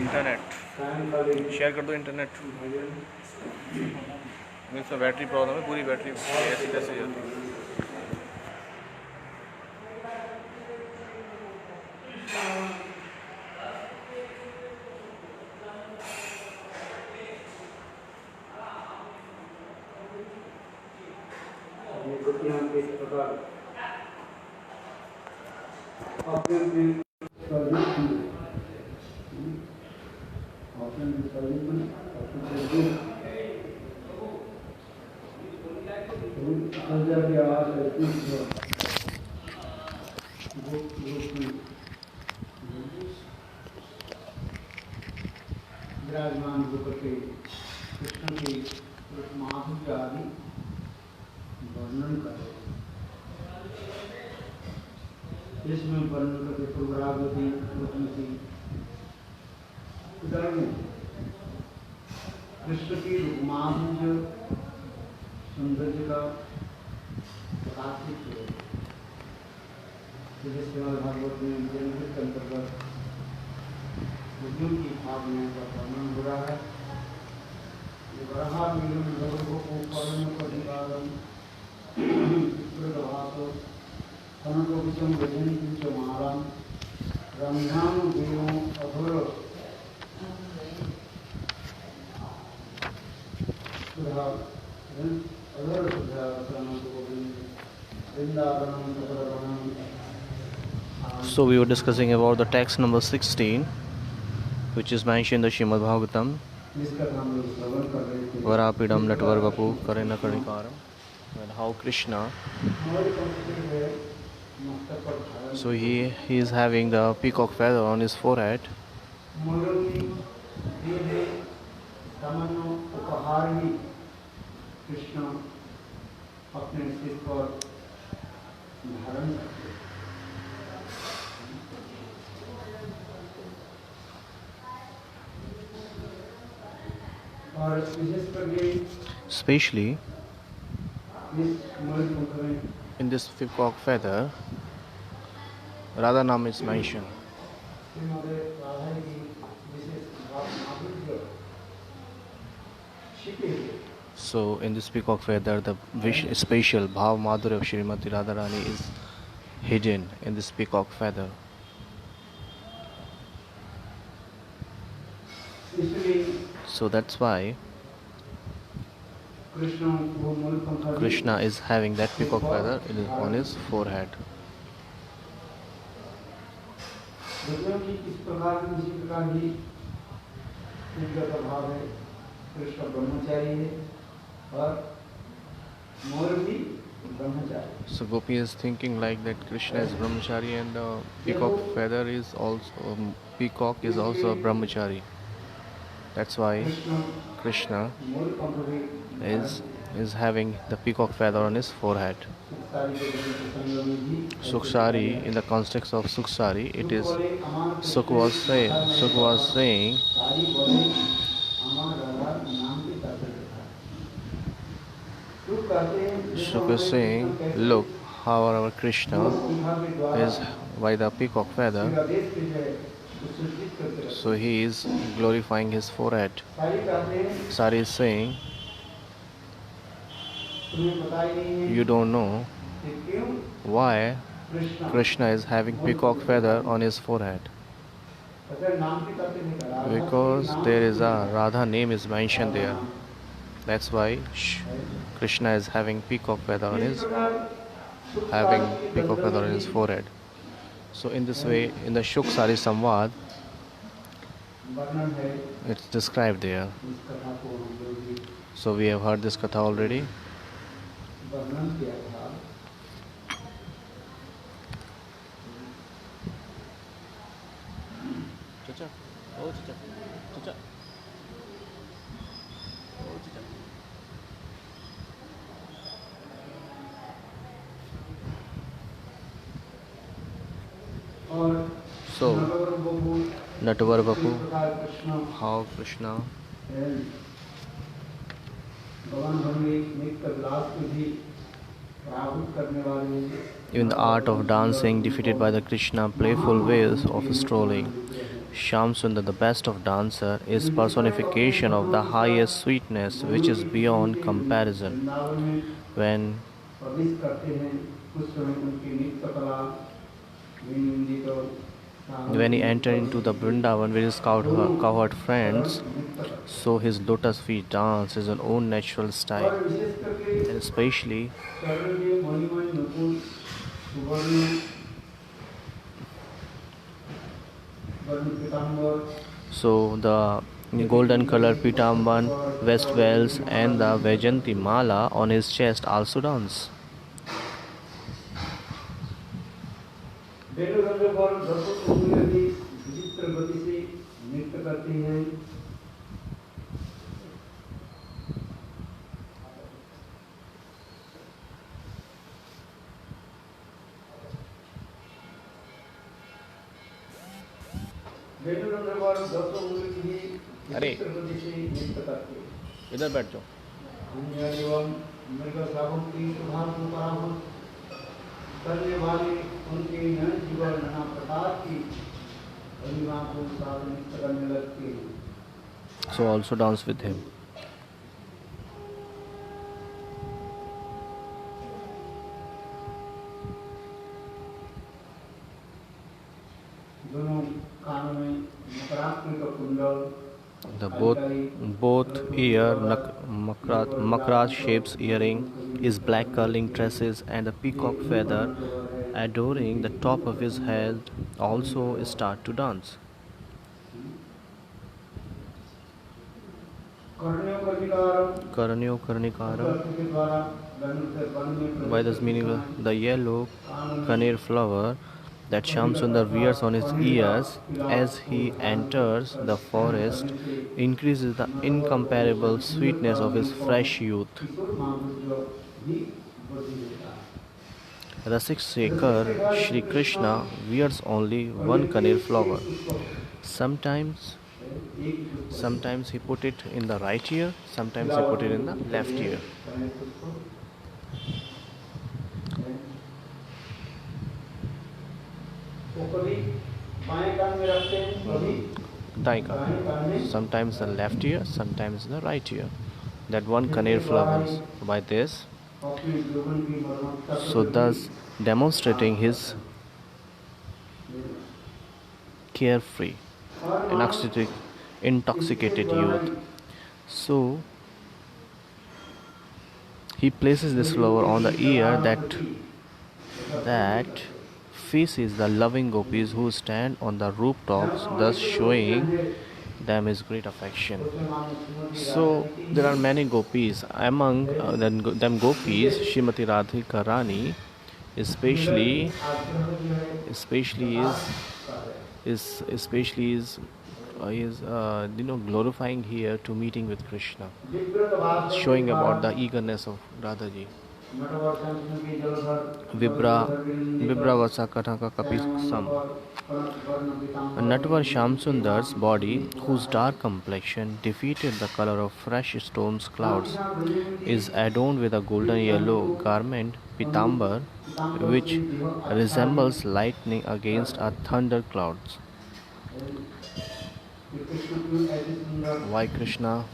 Internet share कर दो internet में इसमें बैटरी प्रॉब्लम है पूरी बैटरी ऐसी तैसी जाती है विराजमान होकर के कृष्ण के माधुर्य आदि वर्णन कर रहे हैं। इसमें वर्णन करके पूर्वरागवती रुक्मती कृष्ण की माधुर्य सौंदर्य का प्रकाशित है। भागवत में के अंतर्गत बुद्धियों की भावना का वर्णन हो रहा है। So we were discussing about the text number 16, which is mentioned in the Srimad Bhagavatam. Varapidam Natvarvapu Karena Karnikaram, and how Krishna. So he is having the peacock feather on his forehead. Especially in this peacock feather, Radha Nam is mentioned. So in this peacock feather, the special Bhav Madhurya of Srimati Radharani is hidden in this peacock feather. So that's why Krishna is having that peacock feather on his forehead. So Gopi is thinking like that Krishna is brahmachari and the peacock feather is also peacock is also a brahmachari. That's why Krishna is having the peacock feather on his forehead. Suksari, in the context of Suksari, it is Suk was saying Suk is saying, look how our Krishna is by the peacock feather. So he is glorifying his forehead. Sari is saying, you don't know why Krishna is having peacock feather on his forehead. Because there is a Radha name is mentioned there. That's why Krishna is having peacock feather on his forehead. So in this way, in the Shuk Sari Samvad, it's described there. So we have heard this katha already. Chacha. Oh, Chacha. Chacha. Oh, Chacha. So, Natvar Bapu, how Krishna even the art of dancing defeated by the Krishna playful ways of strolling. Shamsundar, the best of dancer, is personification of the highest sweetness which is beyond comparison. Vrindavan में When प्रवेश करते हैं उस समय उनकी नृत्य कला विनिंदित when he entered into the Vrindavan with his cowherd friends, so his lotus feet dance is an own natural style, और विशेष करके and especially चरण में मणिमय नकुल सुवर्ण वर्ण पीताम्बर so the golden colored pitamban, vest bells, and the Vajanti mala on his chest also dance. वेणुरंग पर दर्शक उंगली विचित्र गति से नृत्य करते हैं। वेणुरंग पर दर्शक उंगली विचित्र गति से नृत्य करते हैं। इधर बैठ जाओ। एवं मृग साबुन की प्रभाव को पराभूत करने वाले उनके नयन जीवन नाना प्रकार की अभिमा को साधन करने लगते हैं। So also dance with him. दोनों कानों में नकारात्मक कुंडल The both ear makrat shapes earring, his black curling tresses, and the peacock feather adorning the top of his head also start to dance. Karnyo Karnikaram. By this meaning, the yellow kaneer flower that Shamsundar wears on his ears as he enters the forest increases the incomparable sweetness of his fresh youth. Rasik Shekhar Shri Krishna wears only one kaneer flower. Sometimes he put it in the right ear, sometimes he put it in the left ear. Daika. Sometimes the left ear, sometimes the right ear. That one kaneer flowers. By this, so thus demonstrating his carefree, intoxicated youth. So he places this flower on the ear that faces the loving gopis who stand on the rooftops, thus showing them his great affection. So there are many gopis. Among them gopis, Srimati Radhika Rani especially is glorifying here to meeting with Krishna, showing about the eagerness of Radhaji. Vibra Vasa Kataka Kapisam. Natvar Shamsundar's body, whose dark complexion defeated the color of fresh storm's clouds, is adorned with a golden yellow garment, pitambar, which resembles lightning against a thunder clouds. Why Krishna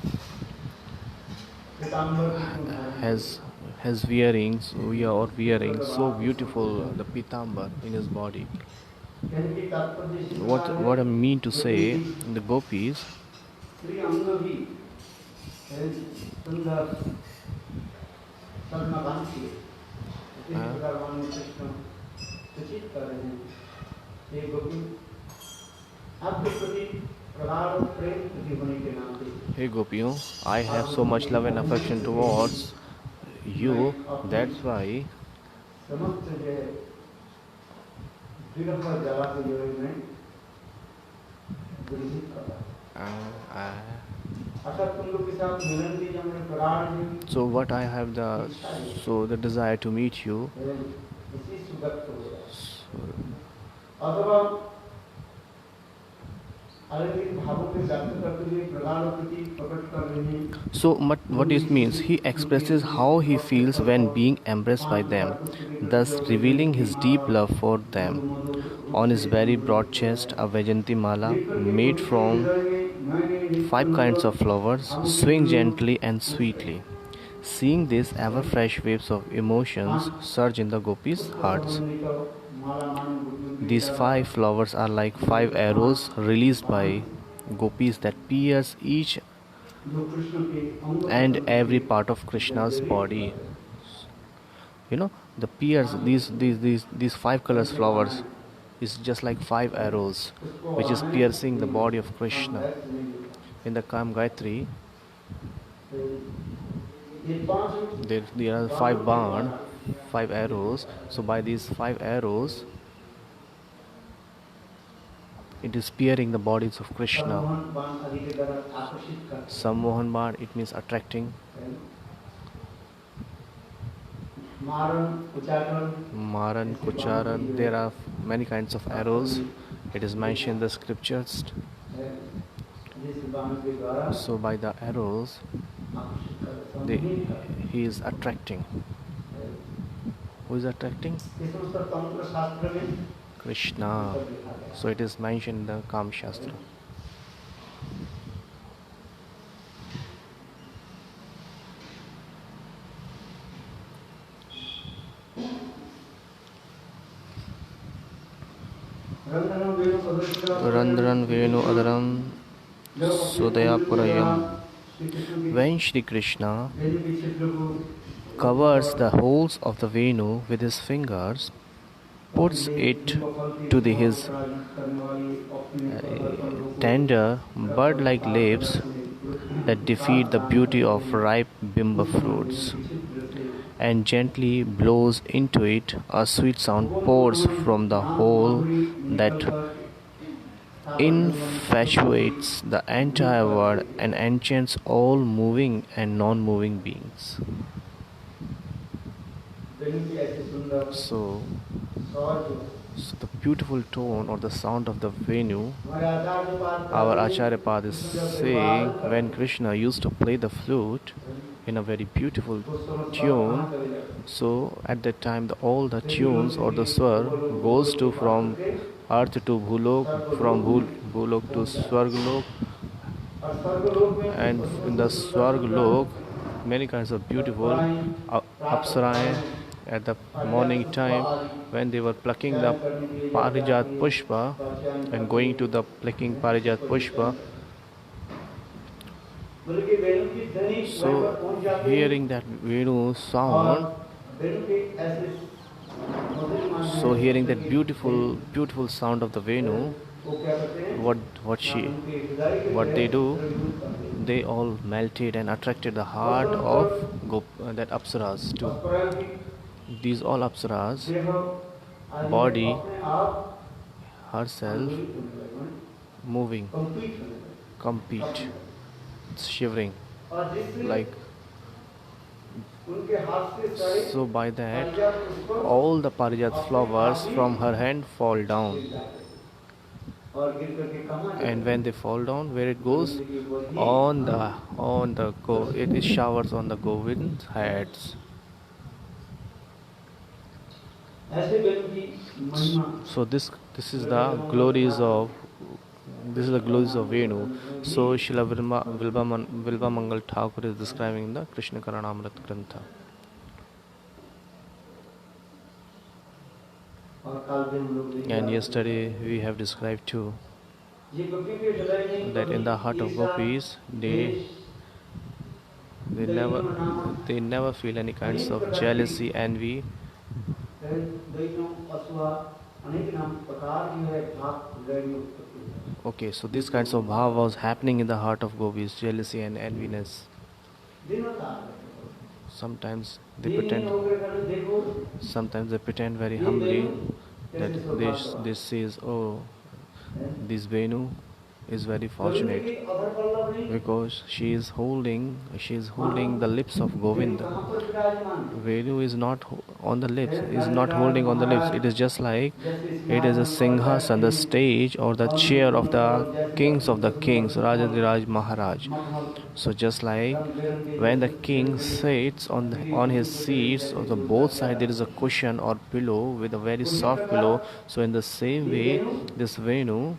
has wearing so beautiful the pitambar in his body. What I mean to say, the gopis Hey Gopiyo, I have so much love and affection towards you, that's why so what I have the desire to meet you. अलग इन भावों को व्यक्त करते हुए प्रगाढ़ प्रति प्रकट कर रहे हैं। So, what it means, he expresses how he feels when being embraced by them, thus revealing his deep love for them. On his very broad chest, a Vajanti mala made from 5 kinds of flowers swing gently and sweetly. Seeing these ever fresh waves of emotions surge in the gopis' hearts. These 5 flowers are like 5 arrows released by gopis that pierce each and every part of Krishna's body. The pierce these 5 colors flowers is just like 5 arrows which is piercing the body of Krishna. In the Kam Gayatri there are 5 arrows. So by these 5 arrows it is piercing the bodies of Krishna. Sammohan Baan, it means attracting. Maran, Kucharan, there are many kinds of arrows. It is mentioned in the scriptures. So by the arrows he is attracting. Who is attracting? Krishna. So it is mentioned in the Kam Shastra. Randran Venu Adaram Sudayapurayam. When Shri Krishna covers the holes of the Venu with his fingers, puts it to his tender bird-like lips that defeat the beauty of ripe bimba fruits, and gently blows into it, a sweet sound pours from the hole that infatuates the entire world and enchants all moving and non-moving beings. So the beautiful tone or the sound of the Venu, our Acharya Pad is saying, when Krishna used to play the flute in a very beautiful tune, so at that time all the tunes or the swar goes to from earth to Bhulok, from Bhulok to Swarglok, and in the Swarglok many kinds of beautiful Apsaraye at the morning time when they were plucking the Parijat Pushpa and going to the plucking Parijat Pushpa. So hearing that Venu sound, so hearing that beautiful sound of the Venu, what they do, they all melted and attracted the heart of that Apsaras too. These all Apsaras, body, herself, moving, compete, shivering, like. So by that, all the Parijat flowers from her hand fall down. And when they fall down, where it goes? It showers on the Govind's heads. So this is the glories of Venu. So Srila Vilva Mangal Thakur is describing in the Krishna Karanamrit Grantha. And yesterday we have described too that in the heart of gopis they never feel any kinds of jealousy, envy. Okay, so these kinds of bhav was happening in the heart of gopis, jealousy and enviness. Sometimes they pretend very humbly that this says, oh, this Venu is very fortunate because she is holding the lips of Govinda. Venu is not on the lips, is not holding on the lips. It is just like it is a singhas the stage or the chair of the kings, Rajadiraj Maharaj. So just like when the king sits on his seats, on the both side there is a cushion or pillow with a very soft pillow. So in the same way, this Venu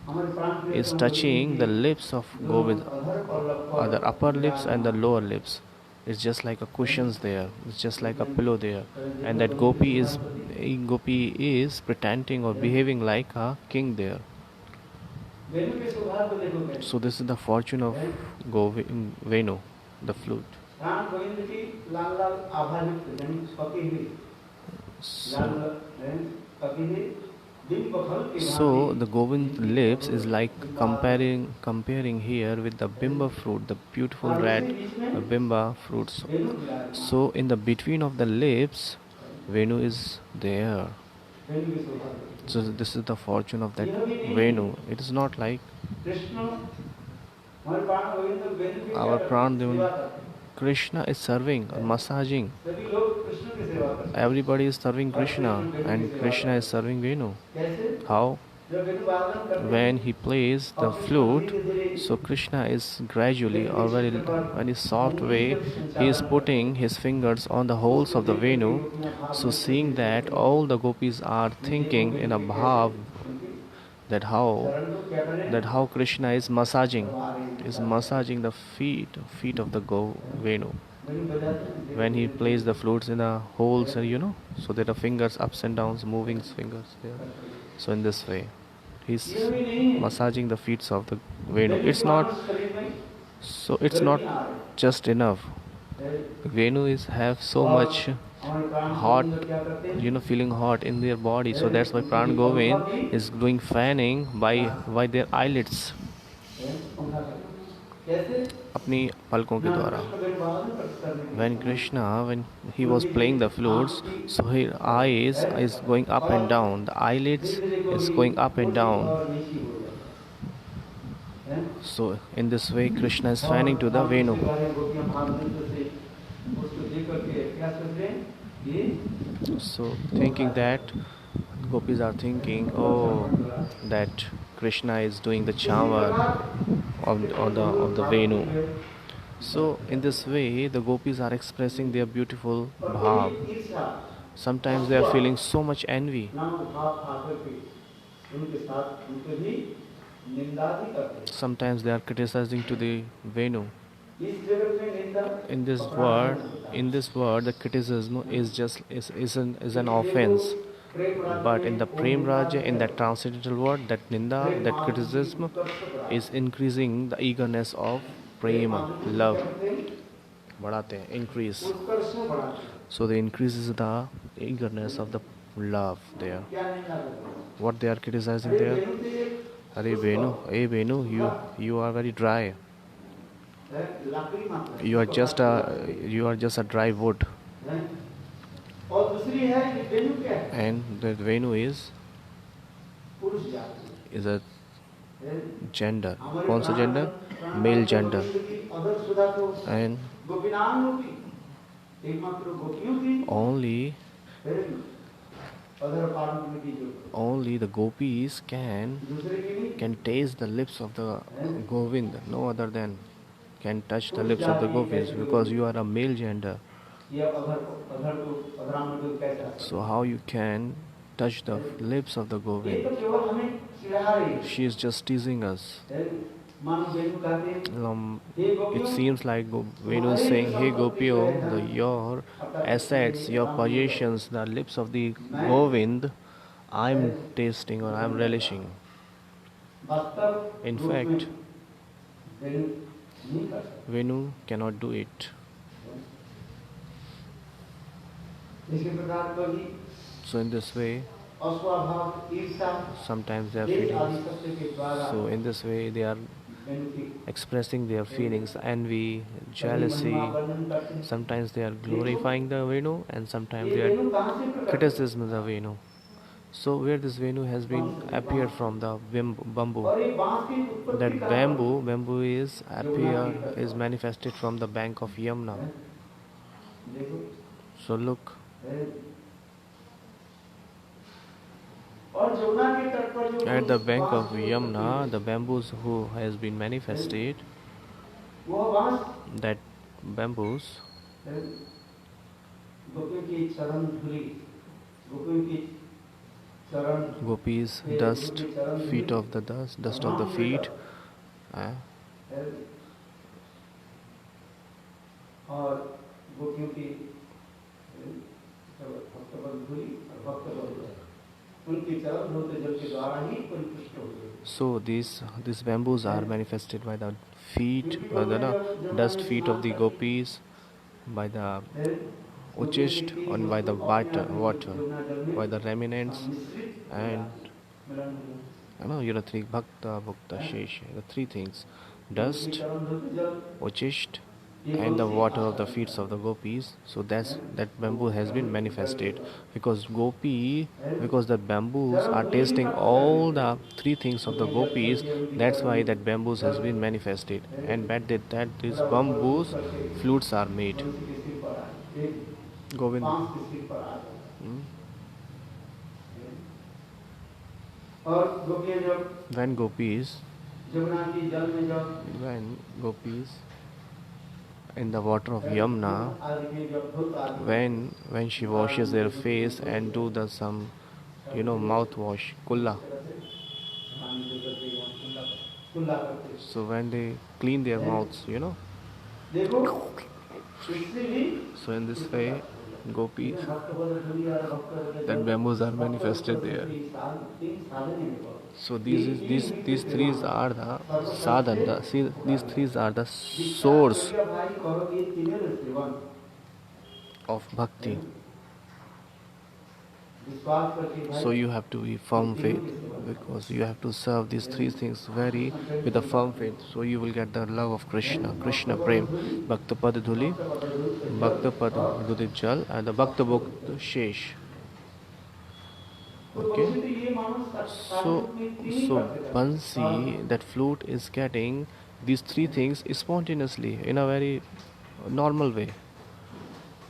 is touching the lips of Govind, the upper lips and the lower lips. It's just like a cushions there. It's just like a pillow there, and that gopi is pretending or behaving like a king there. So this is the fortune of Venu, the flute. So, so the Govind lips is like comparing here with the bimba fruit, the beautiful red bimba fruits. So in the between of the lips, Venu is there. So this is the fortune of that Venu. It is not like our Pran Krishna is serving or massaging. Everybody is serving Krishna and Krishna is serving Venu. How? When he plays the flute, so Krishna is gradually or very soft way, he is putting his fingers on the holes of the Venu. So seeing that all the gopis are thinking in a bhav that how Krishna is massaging the feet of the Venu when he plays the flutes in the holes, so that the fingers ups and downs, moving fingers there. So in this way, he's massaging the feet of the Venu. It's not just enough. Venu is have so much hot, feeling hot in their body. So that's why Pran Govind is doing fanning by their eyelids, अपनी पलकों के द्वारा. When he was playing the flutes, so his eyes is going up and down, the eyelids is going up and down. So in this way Krishna is fanning to the Venu. So thinking that, gopis are thinking, oh, that Krishna is doing the chamar of the Venu. So in this way the gopis are expressing their beautiful bhav. Sometimes they are feeling so much envy. Sometimes they are criticizing to the Venu. In this word, the criticism is an offense. But in the Prem Raja, in that transcendental word, that ninda, that criticism is increasing the eagerness of prema, love. Badhate, increase. So they increases the eagerness of the love there. What they are criticizing there? Hey Venu, you are very dry. You are just a dry wood. And the Venu is a gender. कौन सा gender? Male gender. And only the gopis can taste the lips of the Govind. No other than can touch the lips of the gopis, because you are a male gender. So how you can touch the lips of the Govind? She is just teasing us. It seems like Venu is saying, hey Gopio, your assets, your possessions, the lips of the Govind, I'm tasting or I'm relishing. In fact, Venu cannot do it. So in this way, sometimes they are feeling. So in this way they are expressing their feelings, envy, jealousy. Sometimes they are glorifying the Venu and sometimes they are criticizing the Venu. So where this Venu has been appeared from the bamboo. और ये बांस की उत्पत्ति That कहाँ हुई? bamboo is Yamuna appear के तट is पर। manifested from the bank of Yamuna. हैं? देखो So look, हैं? और यमुना के तट पर जो at the bank बांस of की उत्पत्ति Yamuna, हुई, the bamboos who has been manifested, वो बांस that bamboos, हैं? गोपियों की चरण धुली, गोपियों की चरण gopis, पे dust, उनकी चरण feet धुली, of the dust of the तमाम feet, बेटा, uh, हैं? और गोपियों की भक्तबल धुली और भक्तबल उनकी चरण धोते जल के द्वारा ही परिपुष्ट हो गए। so these bamboos are manifested by the feet, the dust feet of the gopis, by the uchist, and by the water, by the remnants, and bhakta, bhukta, shesha, the three things, dust, uchist, and the water of the feet of the gopis. So that bamboo has been manifested because because the bamboos are tasting all the three things of the gopis. That's why that bamboos has been manifested, and that these bamboos flutes are made. Govind. Hmm? और गोपियां जब When gopis, Jamuna की जल में जब when gopis in the water of Yamuna, आदि के जब धुत आदि when she washes their face and do the some mouthwash kulla. कुल्ला करते So when they clean their mouths, देखो इससे भी so in this way gopis, भक्त बल धुली और भक्त that bamboos are manifested there. तीन साधन है So these three are the sadhan. These three are the source भाई कहो ये तीनों सेवन of bhakti. विश्वास करके भाई So you have to be firm faith because you have to serve these three things very with a firm faith. So you will get the love of Krishna, Krishna Prem, Bhakta Pad Dhuli, Bhakta Pad Dhuli Jal, and the Bhakta Bhakta Shesh. Okay. So Bansi, that flute is getting these three things spontaneously in a very normal way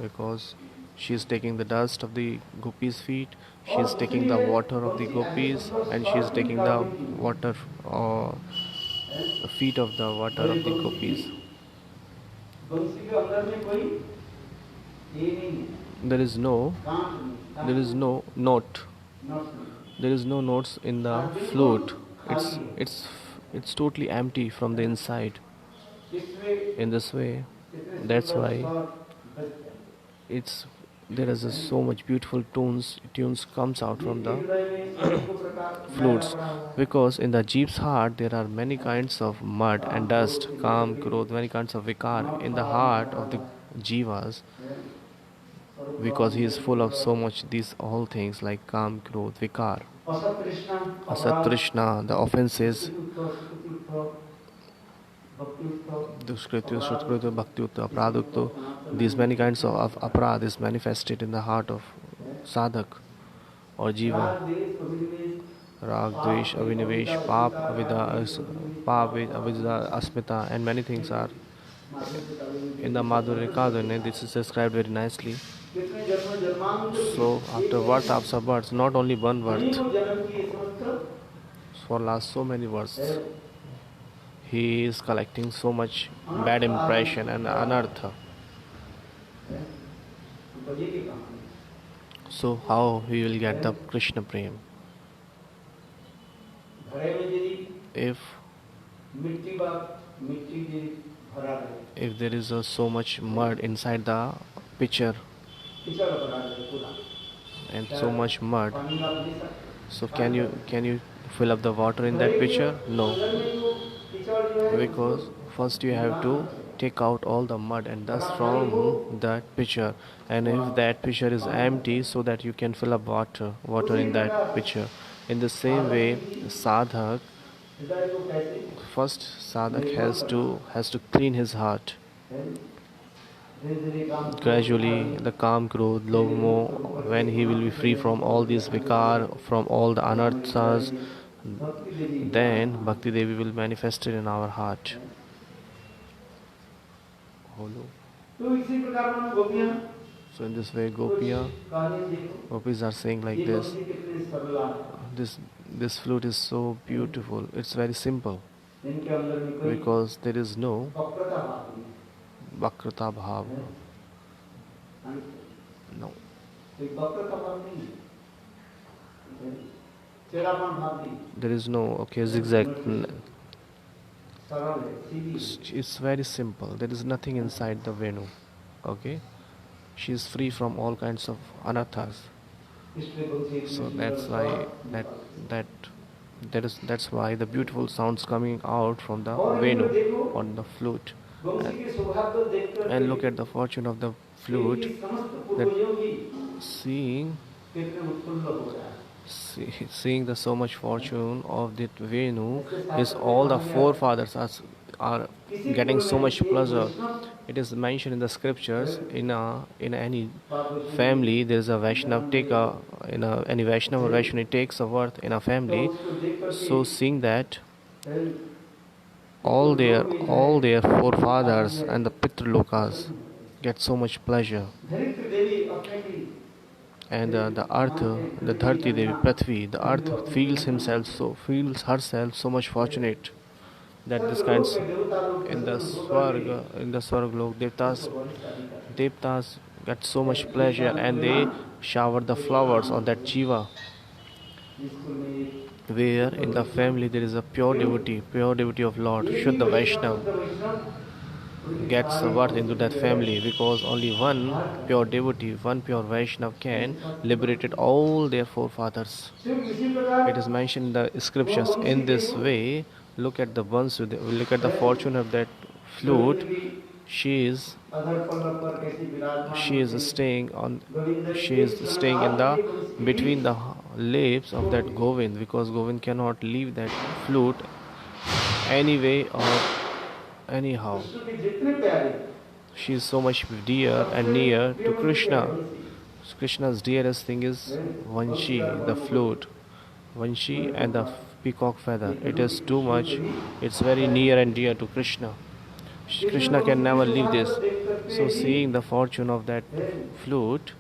because she is taking the dust of the gopis' feet, she is taking the water of the gopis, and she is taking the water, the feet of the water of the gopis. बंसी के अंदर में कोई ये नहीं है There is no, can't there is no note. नहीं There is no notes in the flute. It's totally empty from the inside. इसमें In this way, that's why it's there is so much beautiful tunes comes out from the flutes because in the jeep's heart there are many kinds of mud and dust, kam, krodh, many kinds of vikar in the heart of the jivas because he is full of so much these all things like kam, krodh, vikar, asat, trishna, the offenses, duskritya, shutkritya, bhaktiutta, apradukta. These many kinds of aparad is manifested in the heart of sadhak or jiva. Rag, dvesh, avinivesh, pap, avidya, asmita, and many things are in the Madhurya Kadana. This is described very nicely. So after birth, not only one birth, for last so many births, he is collecting so much bad impression and anartha. So how he will get the Krishna Prem? If there is so much mud inside the pitcher and so much mud, so can you fill up the water in that pitcher? No, because first you have to take out all the mud and dust from that pitcher, and if that pitcher is empty, so that you can fill up water in that pitcher. In the same way, sadhak, first sadhak has to clean his heart. Gradually, the calm growth, love more, when he will be free from all these vikar, from all the anarthas, then Bhakti Devi will manifest it in our heart. Hello. So in this way, gopis are saying like this. This flute is so beautiful. It's very simple because there is no vakrata bhav. No. There is no zigzag. It's very simple. There is nothing inside the Venu. Okay, she is free from all kinds of anathas. So that's why the beautiful sounds coming out from the Venu on the flute. And look at the fortune of the flute. That seeing the so much fortune of that Venu is all the forefathers are getting so much pleasure. It is mentioned in the scriptures. In any family there is a Vaishnav any Vaishnav or Vaishnava takes a birth in a family. So seeing that all their forefathers and the Pitralokas get so much pleasure. And the earth, the Dharti Devi, Prithvi, the earth feels herself so much fortunate that this kinds in the Swarg Lok, Devtas get so much pleasure and they shower the flowers on that Jiva, where in the family there is a pure devotee of Lord Shuddha Vaishnav gets birth into that family, because only one pure devotee, one pure Vaishnav can liberate all their forefathers. It is mentioned in the scriptures in this way. Look at the fortune of that flute. She is staying in the between the lips of that Govind, because Govind cannot leave that flute anyway or anyhow. She is so much dear and near to Krishna. Krishna's dearest thing is Vanshi, the flute, Vanshi and the peacock feather. It is too much. It's very near and dear to Krishna. Krishna can never leave this. So seeing the fortune of that flute,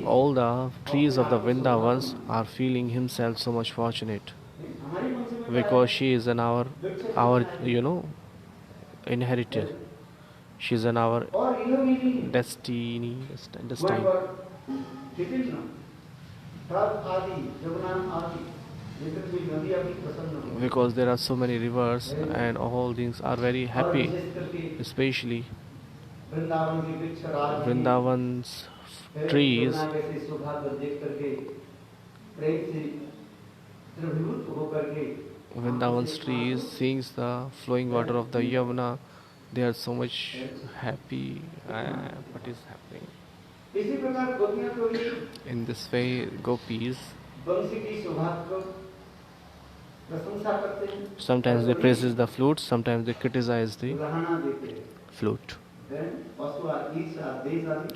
all the trees of the Vrindavans are feeling himself so much fortunate, because she is in our inherited. She is in our destiny. Because there are so many rivers and all things are very happy, especially Vrindavan's trees. Vrindavan's trees, seeing the flowing water of the Yamuna, they are so much happy. What is happening? In this way, gopis, sometimes they praise the flute, sometimes they criticize the flute.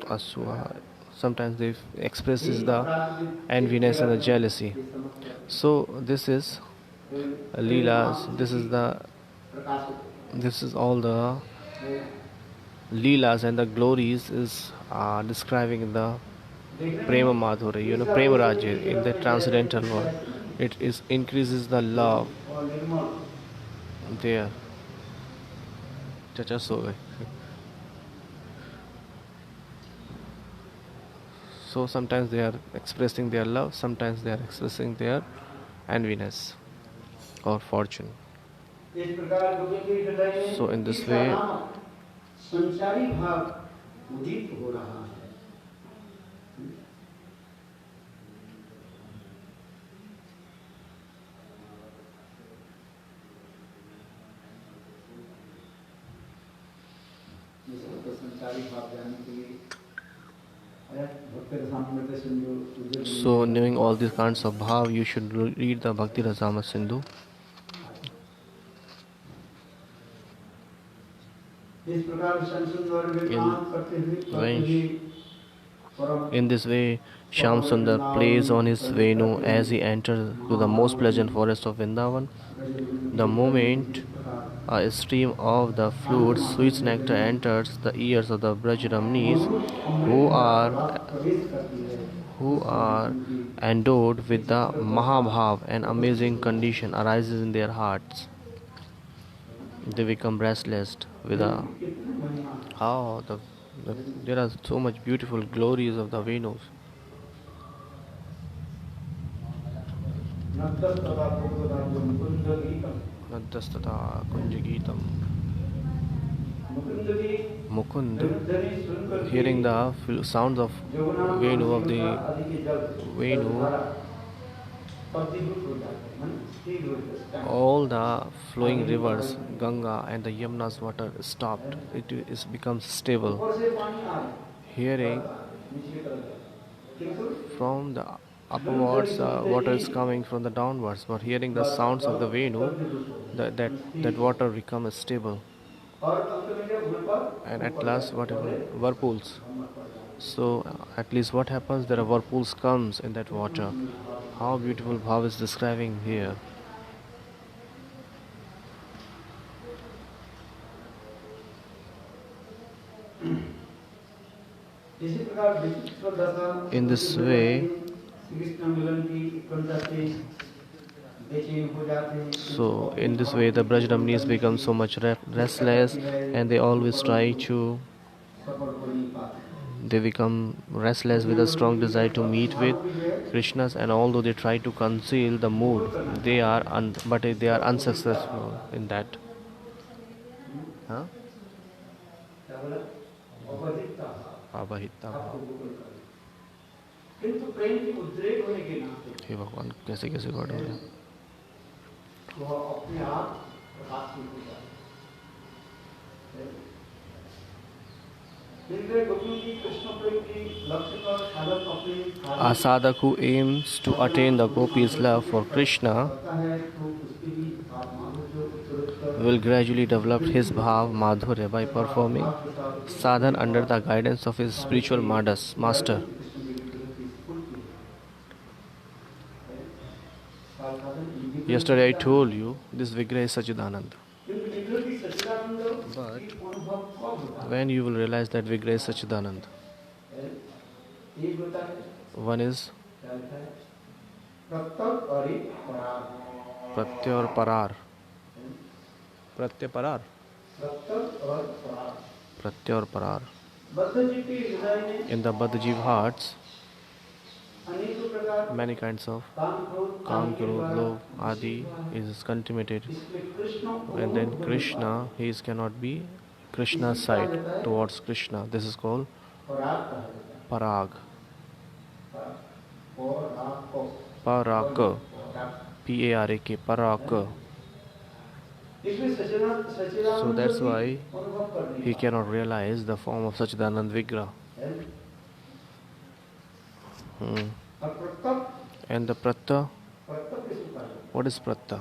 Aswa. Sometimes they expresses the enviness and the jealousy. So this is Leelas. This is all the Leelas and the glories is describing the Prema Madhuri, Prema Rajya in the transcendental world. It increases the love there. Chacha so. So sometimes they are expressing their love, sometimes they are expressing their enviness or fortune. So in this way, so knowing all these kinds of bhav, you should read the Bhakti Rasamrita Sindhu. इस प्रकार संसुंदर In, विमान करते हुए when, in this way, Shyam Sundar plays on his Venu as he enters to the most pleasant forest of Vrindavan. The moment a stream of the flute's sweet nectar enters the ears of the Brajramnis, who are who are endowed with the Mahabhav, an amazing condition arises in their hearts. They become restless with a how there are so much beautiful glories of the Venus. Nadastata Kunjagitam. Mukund, hearing the sounds of Venu of the Venu, all the flowing rivers, Ganga and the Yamna's water stopped. It is becomes stable. Hearing from the upwards, water is coming from the downwards. But hearing the sounds of the Venu, that water becomes stable. And at last, what happens? Whirlpools. So at least what happens? There are whirlpools comes in that water. How beautiful Bhav is describing here. In this way, so in this way the Brajramnis become so much restless, and they always try to they become restless with a strong desire to meet with Krishnas, and although they try to conceal the mood, they are but they are unsuccessful in that. Huh? Abahita. हे भगवान कैसे कैसे word हो रहे हैं. A sadhak who aims to attain the gopis' love for Krishna will gradually develop his bhav madhurya by performing sadhan under the guidance of his spiritual master. Yesterday I told you this Vigraha is Sachidananda. But when you will realize that Vigraha is Sachidananda? One is Pratya or Parar. Pratya Parar. Pratya or Parar. In the Baddhajiv hearts, many kinds of Kam, Krodh, Lobh, Adi is contaminated. And then Krishna, he cannot be Krishna's side towards Krishna. This is called Parag. Paraka. P-A-R-A-K. Paraka. So that's why he cannot realize the form of Sachidanand Vigraha. And the Pratta, what is Pratta?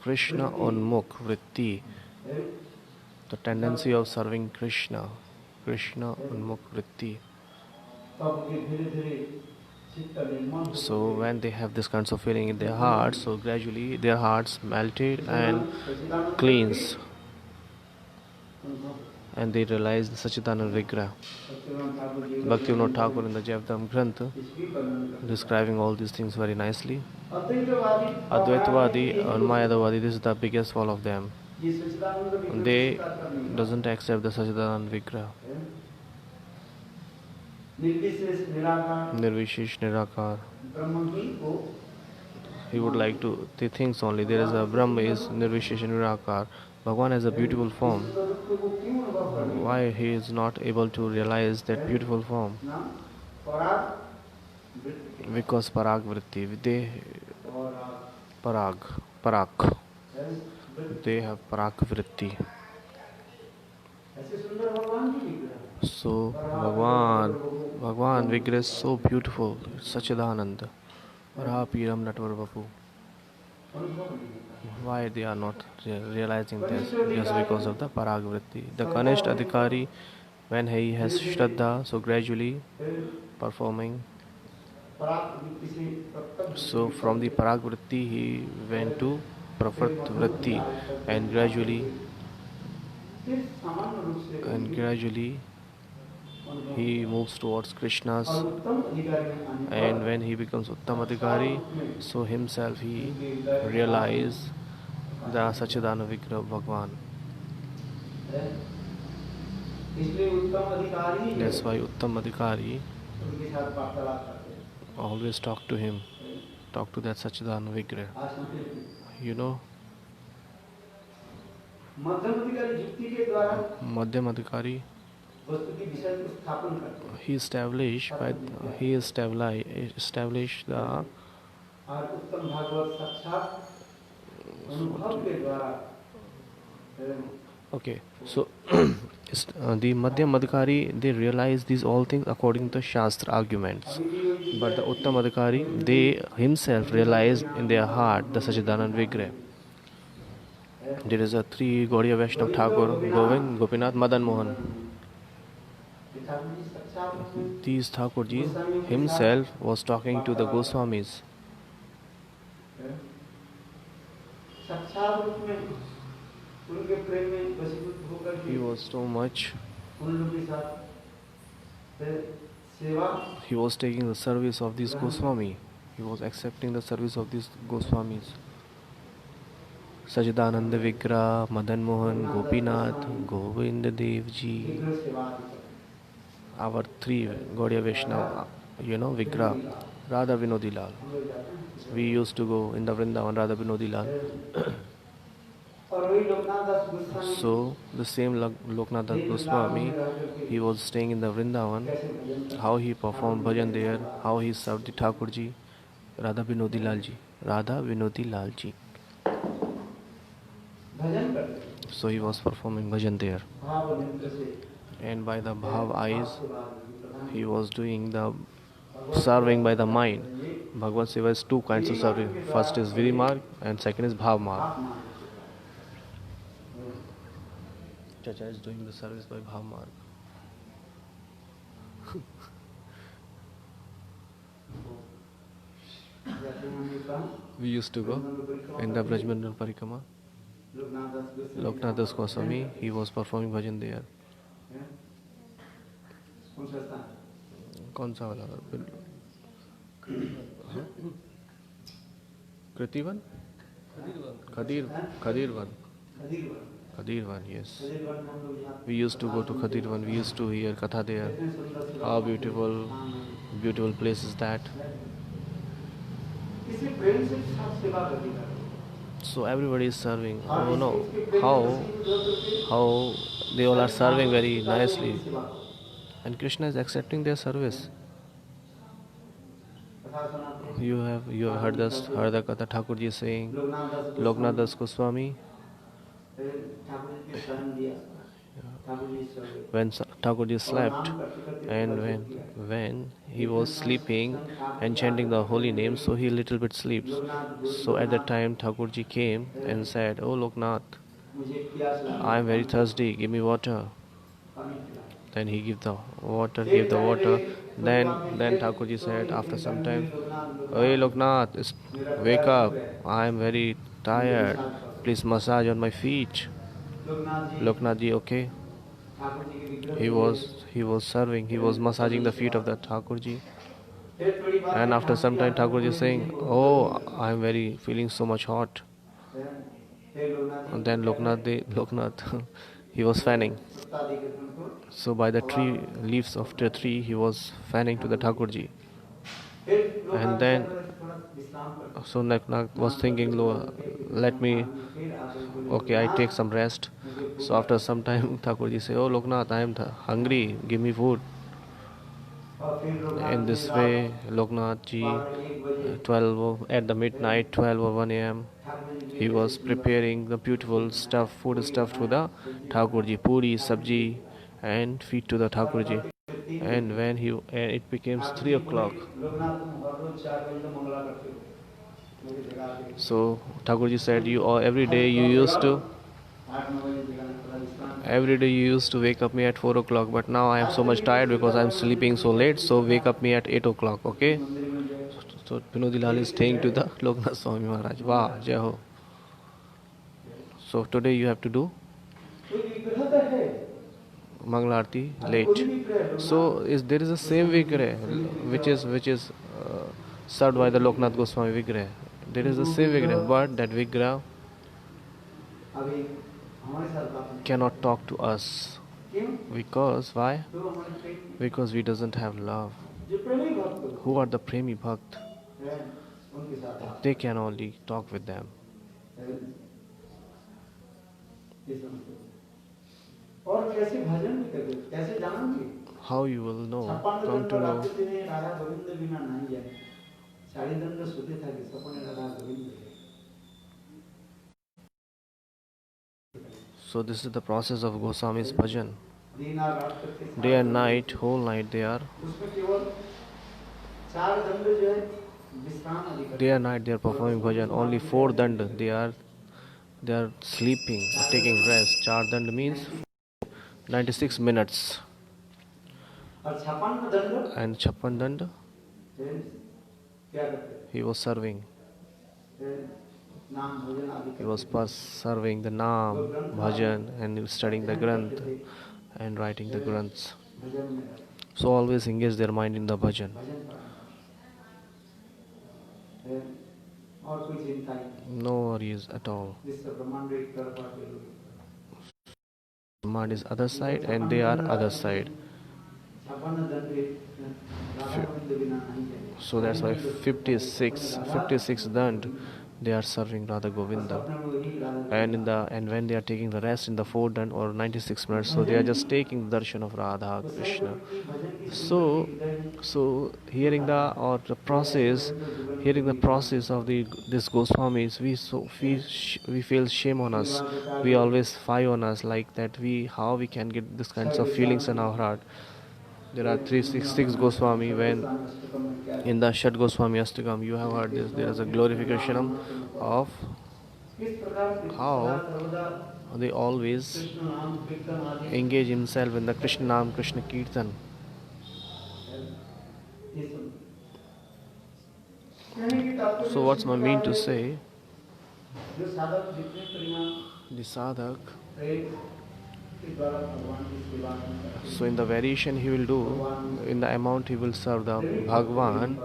Krishna Unmukh Vritti, the tendency of serving Krishna. Krishna Unmukh Vritti. So when they have this kinds of feeling in their hearts, so gradually their hearts melted and cleans, and they realize the Sachidanand Vigraha. Bhaktivinoda Thakur in the Jayavadam Grantha describing all these things very nicely. Advaitvadi and Mayadavadi, this is the biggest fall of them. They doesn't accept the Sachidanand Vigraha. Nirvishesh Nirakar. He would like to, he thinks only there is a Brahma is Nirvishesh Nirakar. Bhagwan has a beautiful form. Why he is not able to realize that beautiful form? Because Parag Vritti, they Parag. They have Parag Vritti. So Bhagwan Vigraha is so beautiful. Sachidananda. Parapiram Natvar Vapu. अनुभव नहीं होता। Why they are not realizing this? कनिष्ठ Just अधिकारी because of the parag vritti. The Shraddha Kanishta होने पर Adhikari, when he has धीरे धीरे Shraddha, so gradually फिर performing. पराग वृत्ति से प्रत्यक्ष वृत्ति So में from the चले parag vritti he went to फिर pravat मध्यम vritti, अधिकारी करते and ठाकुर gradually जी फिर सामान्य रूप से and उनकी gradually अनुभव he होता है। moves towards Krishna's. और उत्तम अधिकारी में आने And पर when he becomes Uttam साक्षात Adhikari, रूप में so himself he उनके हृदय में realize the प्रकाश होता Sachidana Vigraha Bhagwan. है। इसलिए उत्तम अधिकारी ही That's why Uttam Adhikari उनके साथ वार्तालाप करते हैं। always talk to him, talk to that Sachidana Vigraha. आज संकेत You know, मध्यम अधिकारी युक्ति के द्वारा Madhyam Adhikari, वस्तु की विषय को स्थापन करते हैं he established the और उत्तम भागवत साक्षात अनुभव के द्वारा okay. So the Madhyam Adhikari, they realize these all things according to Shastra arguments. But the Uttam Adhikari, they himself realize in their heart the Sachidanand Vigraha. There is a three Gaudiya Vaishnava Thakur, Govind, Gopinath, Madan Mohan. These Thakurji himself was talking to the Goswamis. साक्षात रूप में उनके प्रेम में वशीभूत होकर He was so much, उन लोगों के साथ सेवा he was taking the service of these Goswami. He was accepting the service of these Goswamis. Sachidananda Vigraha, Madan Mohan, Gopinath, Govind Dev Ji. शीघ्र सेवा Our three Gaudiya Vaishnava, Vigraha, Radha Vinodi Lal. We used to go in the Vrindavan, Radha Vinodi Lal. और वही लोकनाथ दास Goswami So the same Loknath Das Goswami, he was staying in the Vrindavan. How he performed bhajan there, how he served the Thakurji, Radha Vinodi Lal Ji, Radha Vinodi Lal Ji. भजन करते So he was performing bhajan there, भाव नेत्र से and by the bhav eyes, he was doing the serving by the mind. Bhagavad Seva is two kinds of serving. First is Viri Marg and second is Bhav Marg. Chacha is doing the service by Bhav Marg. We used to go in the Brajmandal Parikrama. Loknath Das Goswami, he was performing bhajan there. कौन सा वाला कृतिवन Khadirvan, yes. We used to go to Khadirvan, we used to hear Katha there. How beautiful place is that. So everybody is serving. Oh no, how they all are serving very nicely. And Krishna is accepting their service. You have heard the Katha Thakurji saying, Loknath Das Goswami, when Thakurji slept, and when he was sleeping and chanting the holy name, so he little bit sleeps. So at that time Thakurji came and said, "Oh Loknath, I am very thirsty, give me water." Then he gave the water. Then Thakurji said after some time, "Hey Loknath, wake up, I am very tired, please massage on my feet." Loknath ji, okay. He was serving, he was massaging the feet of the Thakurji. And after some time Thakurji saying, "Oh, I am very feeling so much hot." And then Loknath he was fanning. So by the tree leaves of the tree he was fanning to the Thakurji. And then so Loknath was thinking, let me, okay, I take some rest. So after some time Thakurji say, "Oh Loknath, I am hungry, give me food." In this way Loknath ji, 12 at the midnight, 12 or 1 a.m. he was preparing the beautiful food stuff to the Thakurji, puri, sabji, and feed to the Thakurji. And when it became 3 o'clock, मेरी जगह पे So Thakurji said you every day you used to 8-9 बजे जगह थोड़ा विश्राम every day you used to wake up me at 4 o'clock, but now I am so much tired because I am sleeping so late. So wake up me at 8 o'clock. इस Okay. मंदिर में गए So Vinodilal is saying to the Loknath Swami Maharaj, Wow, Jai Ho. So today you have to do कोई विग्रह तो है Mangala Aarati कोई late. भी विग्रह So there is the same Vigrah which is served by the Loknath Goswami Vigrah. There is the same Vigrah, but that Vigrah अभी हमारे साथ बात नहीं cannot talk to us. क्यों Because why? तो हमारे प्रेम Because we doesn't have love. जो प्रेमी भक्त Who are the Premi Bhakt? हैं उनके साथ आप They can only talk with them. ये समझो और कैसे भजन भी करते कैसे जानोगे How you will know, छप्पन come दंड to know. रात्रि दिन राधा गोविंद बिना नहीं जाए साड़ी दंड सोते था कि सपने राधा गोविंद है So this is the process of Goswami's bhajan. दिन और रात करके Day and night, whole night they are. उसमें केवल चार दंड जो है विश्राम आदि करते Day and night they are performing bhajan. Only 4 dand they are sleeping, taking rest. 4 dand means 96 minutes. और छप्पन दंड And Chappan dand क्या करते he was serving. नाम भोजन आदि He was serving the Naam, bhajan, and studying the Granth and writing the Granths. भजन में So always engage their mind in the bhajan. भजन पढ़ना और कोई चिंता नहीं No worries at all. विश्व ब्रह्मांड एक तरफ आके Mind is other side and they are other side. छप्पन दंड राधा गोविंद बिना नहीं जाए So that's why 56 dand they are serving Radha Govinda. And when they are taking the rest in the 4 dand or 96 minutes, so they are just taking the darshan of Radha Krishna. So hearing the process of this Goswamis, we feel shame on us. We always fight on us like that. How we can get this kinds of feelings in our heart. There are 366 Goswami. When in the Shat Goswami Astakam you have heard this, there is a glorification of how they always engage himself in the Krishna Naam, Krishna Kirtan. So what's my mean to say? The sadhak, so in the variation he will do, in the amount he will serve the Bhagwan.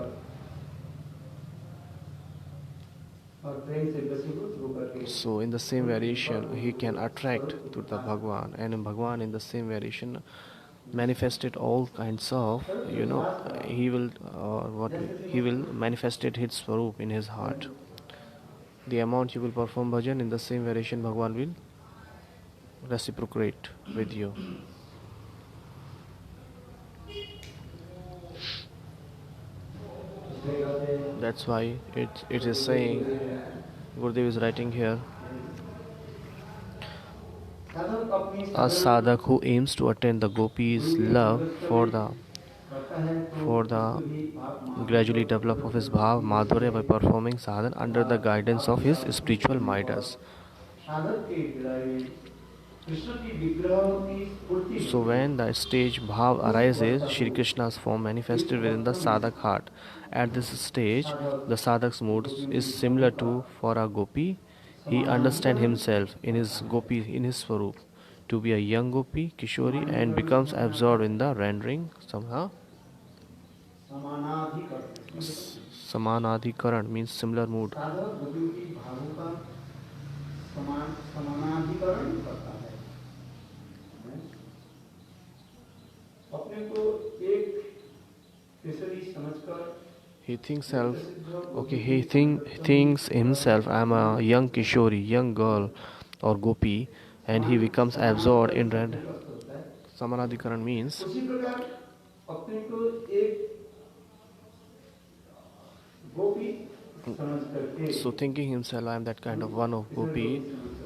So in the same variation he can attract to the Bhagwan, and in Bhagwan in the same variation manifested all kinds of, he will manifested his swarup in his heart. The amount you will perform bhajan, in the same variation Bhagwan will reciprocate with you. That's why it is saying, Gurudev is writing here, a sadhak who aims to attain the gopis' love for the gradually develop of his bhav madhurya by performing sadhan under the guidance of his spiritual midas. So when the stage bhav arises, Shri Krishna's form manifested within the sadhak heart. At this stage, the sadhak's mood is similar to for a gopi. He understands himself in his swarup to be a young gopi, Kishori, and becomes absorbed in the rendering Samanadhikaran means similar mood. He thinks himself, I am a young Kishori, young girl or gopi, and he becomes absorbed in red. Samanadhikaran means so thinking himself, I am that kind of one of gopi,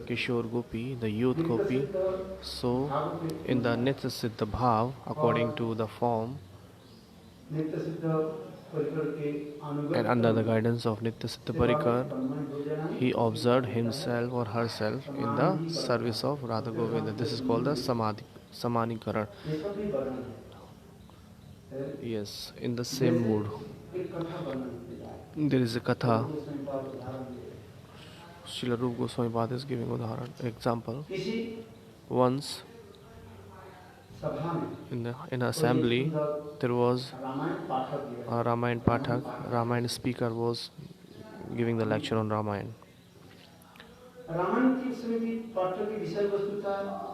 Kishore gopi, the youth gopi. So in the Nitya Siddha Bhav, according to the form, and under the guidance of Nityasiddha Parikar, he observed himself or herself in the service of Radha Govinda. This is called the Samanikaran. Yes, in the same mood. There is a katha. Srila Rupa Goswami Pad is giving udharan. Example. Once in an assembly there was a Ramayana Pathak. Ramayana speaker was giving the lecture on Ramayana.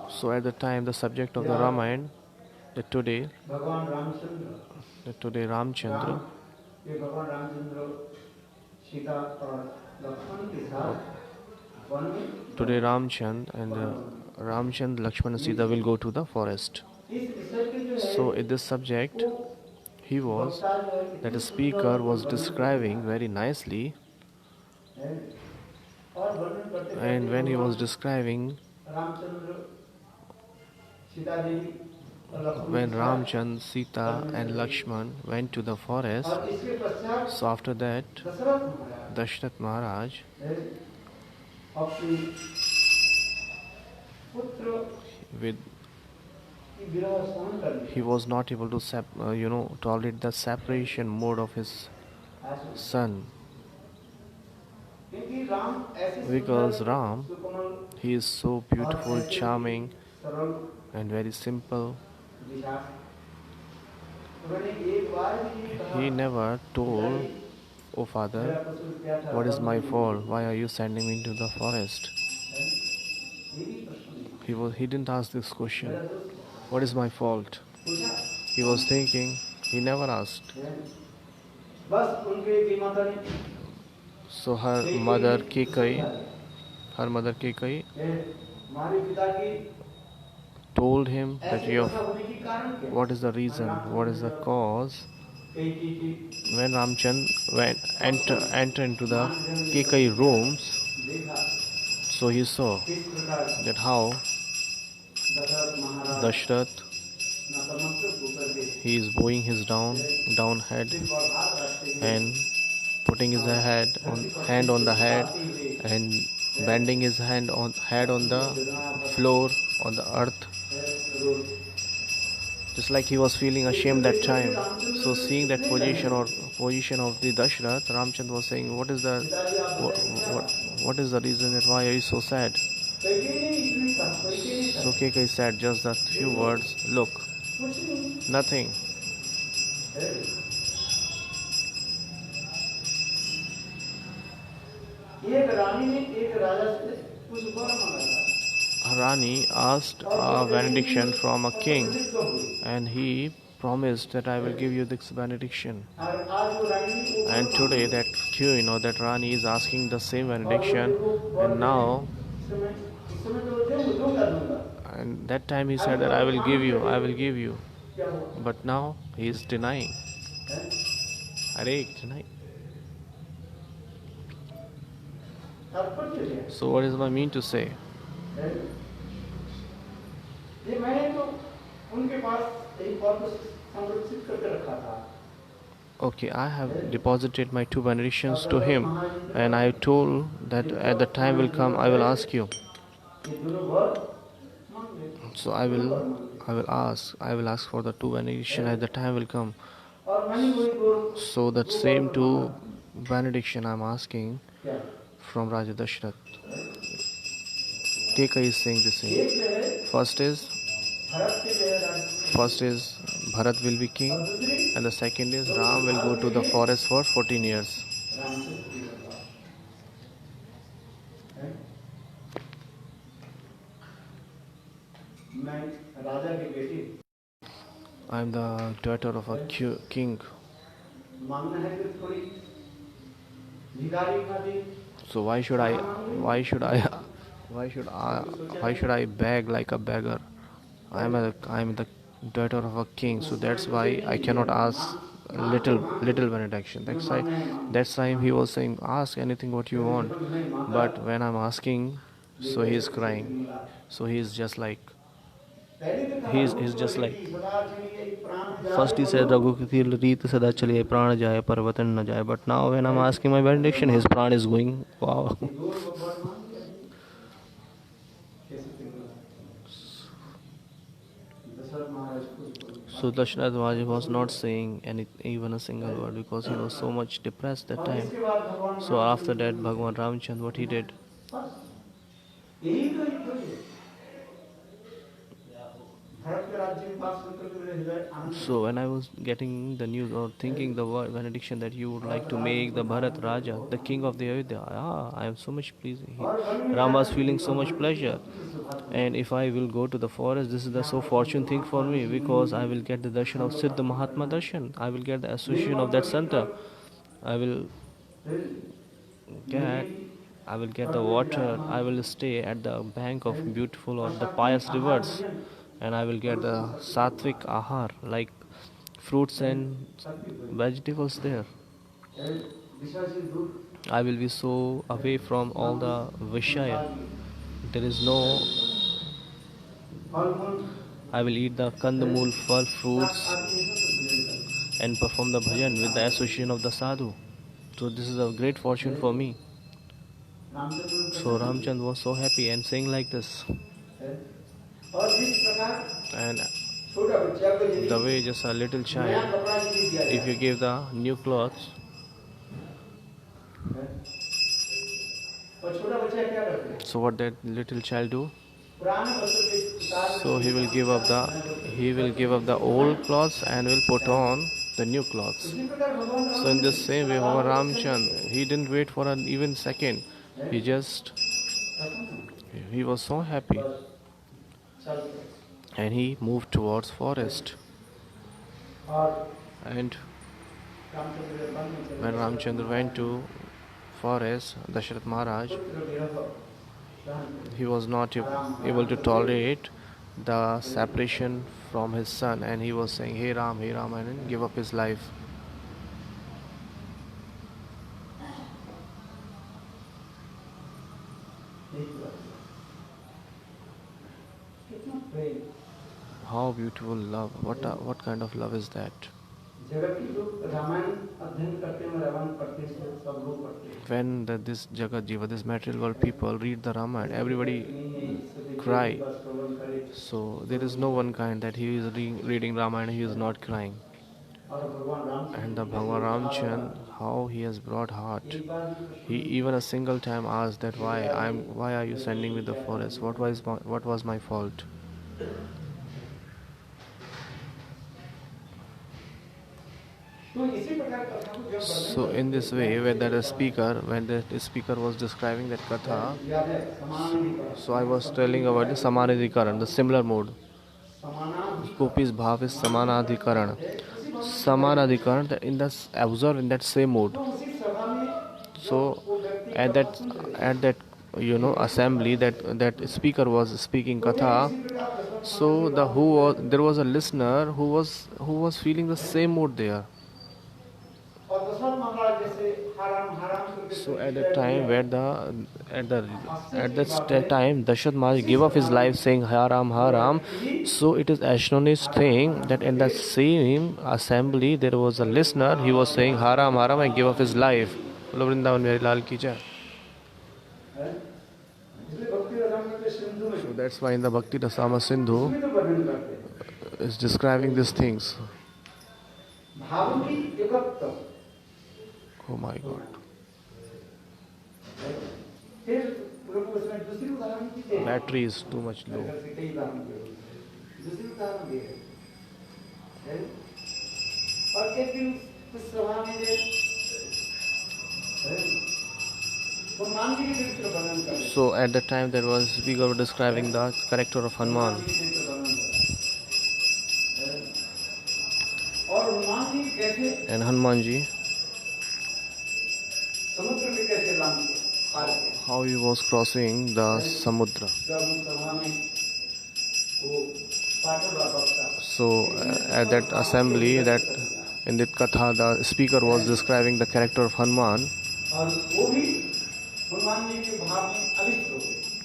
So at the time the subject of the Ramayana that today Ramchandra today Ramchand and Ramchand, Lakshman and Sita will go to the forest. So in this subject that the speaker was describing very nicely, and when he was describing when Ramchand, Sita and Lakshman went to the forest, so after that Dashrath Maharaj he was not able to tolerate the separation mode of his son, because Ram, he is so beautiful, charming and very simple. He never told, "Oh father, what is my fault? Why are you sending me into the forest?" He didn't ask this question. What is my fault? He was thinking. He never asked. So her mother Kekai told him that what is the reason, what is the cause. When Ramchand enter into the Kekai rooms, so he saw that how Dashrath, he is bowing his down head and putting his hand on the head and bending his head on the floor, on the earth, just like he was feeling ashamed that time. So seeing that position of the Dashrath, Ramchand was saying, what is the reason that why are you so sad? So Kekai said just that few words, look, nothing. Rani asked a benediction from a king, and he promised that I will give you this benediction. And today that that Rani is asking the same benediction, and now, and that time he said that I will give you, but now he is denying. Denying. So what is my mean to say? Okay, I have deposited my 2 benedictions to him, and I told that at the time will come I will ask you. So I will ask for the 2 benediction at the time will come. So that same 2 benediction I am asking from Raja Dashrath. Kekai is saying the same. First is Bharat will be king, and the second is Ram will go to the forest for 14 years. I am the daughter of a king. So why should I beg like a beggar? I am the daughter of a king, so that's why I cannot ask little benediction. That's why he was saying, ask anything what you want. But when I'm asking, so he is crying. So he is just like he's just like, first he said Raghukir Reet Sada Chaliye Pran Jaye Parvatan Na Jaye, but now when I'm asking my benediction, his pran is going. Wow. So Dashrath Maharaj was not saying even a single word because he was so much depressed that time. So after that, Bhagwan Ramchand, what he did? So when I was getting the news or thinking the word benediction that you would like to make the Bharat Raja, the king of the Ayodhya, I am so much pleased. Ram was feeling so much pleasure. And if I will go to the forest, this is the so fortune thing for me because I will get the darshan of Siddha Mahatma Darshan. I will get the association of that Santa. I will get I will get the water. I will stay at the bank of beautiful or the pious rivers, and I will get the sattvic ahar like fruits and vegetables there. I will be so away from all the vishaya. There is no. I will eat the kandamul, fal, fruits, and perform the bhajan with the association of the sadhu. So this is a great fortune for me. So Ramchand was so happy and saying like this. And the way just a little child, if you give the new clothes, so what that little child do? So he will give up the old clothes and will put on the new clothes. So in the same way, our Ramchand, he didn't wait for an even second. He was so happy, and he moved towards forest. And when Ramchandra went to forest, Dashrath Maharaj, he was not able to tolerate the separation from his son, and he was saying, Hey Ram, and give up his life. How beautiful love! What kind of love is that? When this Jagat Jiva, this material world people read the Ramayana, everybody cry. So there is no one kind that he is reading Ramayana, he is not crying. And the Bhagwan Ramchand, how he has brought heart. He even a single time asked that why are you sending me the forest? What was my fault? So in this way, when the speaker was describing that katha, so I was telling about the samanadhikaran, the similar mode. Gopis bhav is samanadhikaran. Samanadhikaran, observe in that same mode. So at that assembly, that speaker was speaking katha. So there was a listener who was feeling the same mood there. So at that time, at that time, Dashrath Maharaj gave up his life saying Haram. So it is astonishing thing that in the same assembly there was a listener. He was saying Haram and gave up his life. Bolo Vrindavan Bihari Lal ki jai. So that's why in the Bhakti Rasama Sindhu is describing these things. Oh my God. Battery is too much low. So at that time we were describing the character of Hanuman. And Hanumanji, how he was crossing the Samudra. So at that assembly, that in the katha, the speaker was describing the character of Hanuman.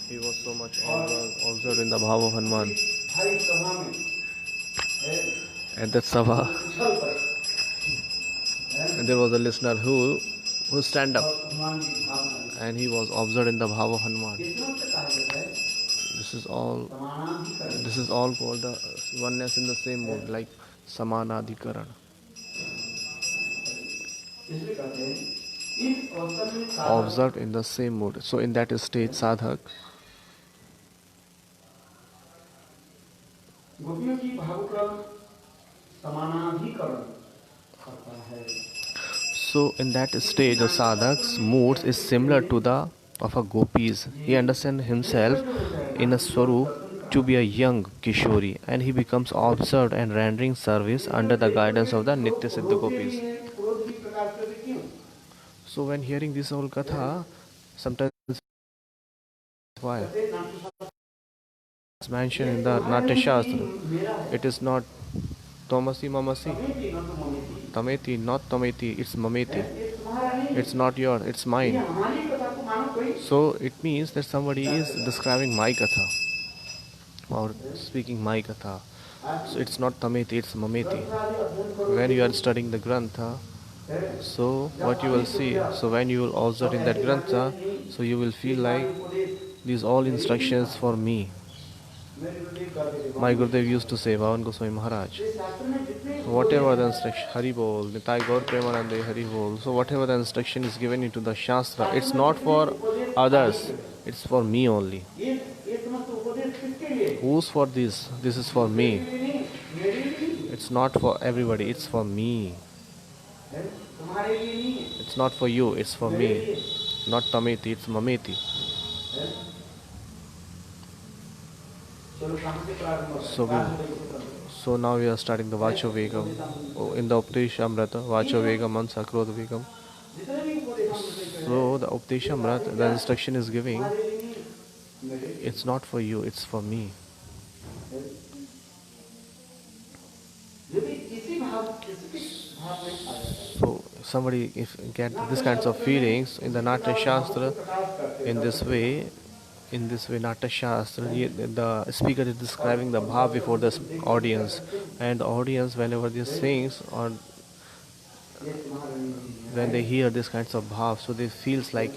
He was so much observed in the bhav of Hanuman. अस्थाई सभा में At that sabha, उछल पड़े there was a listener who stand up, और हनुमान जी भावना and he was observed in the bhava of Hanuman. इतना से कहा जाता है This is all. समानाधिकरण This is all called the oneness in the same mode, like samanadhikaran. इसलिए कहते हैं इस अवसर में साधक Observed in the same mode. So in that state, sadhak गोपियों की भावक्रम समानाधिकरण करता है So in that stage, the sadhak's moods is similar to the of a gopis. He understands himself in a swarup to be a young Kishori, and he becomes observed and rendering service under the guidance of the Nitya Siddha gopis. क्रोध भी प्रकाश करते क्यों So when hearing this whole katha, sometimes why it's mentioned in the Natya Shastra, it is not Tomasi Mamasi, मेरी न तो mummy Tameti, not Tameti, it's Mameti. ये तुम्हारा नहीं It's not yours, it's ये mine. हमारी कथा को मानो कोई So it means that somebody is describing my katha or speaking my katha. So it's not Tameti, it's Mameti. When you are studying the Grantha, so what you will see, so when you will observe in that Grantha, so you will feel like these all instructions for me. My Gurudev used to say, Bhavan Goswami Maharaj, whatever the instruction, Hari Bol, Nitai Gaur Premanande Hari Bol, so whatever the instruction is given into the Shastra, it's not for others, it's for me only. ये समस्त उपदेश किसके लिए Who's for this? This is for me. नहीं मेरे लिए It's not for everybody, it's for me. है तुम्हारे लिए नहीं है It's not for you, it's for me. Not Tameti, it's Mameti. चलो कहाँ से प्रारंभ होगा? So, so now we are starting the Vacho Vegam. In the Updeshamrata, Vacho Vegam, Mansa Krodha Vegam. जितने भी उपदेश हम देते हैं So the Updeshamrata, the instruction is giving, तुम्हारे लिए नहीं है, मेरे लिए it's not for you, it's for me. है। यदि इसी भाव किसी भाव में आ जाता है So somebody if get this kinds of feelings in the Natya Shastra, प्रकाश करते in this way Natya Shastra, the speaker is describing the bhav before the audience, and the audience whenever they sings or ये तुम्हारे लिए नहीं है when they hear this kinds of bhav, so they feels like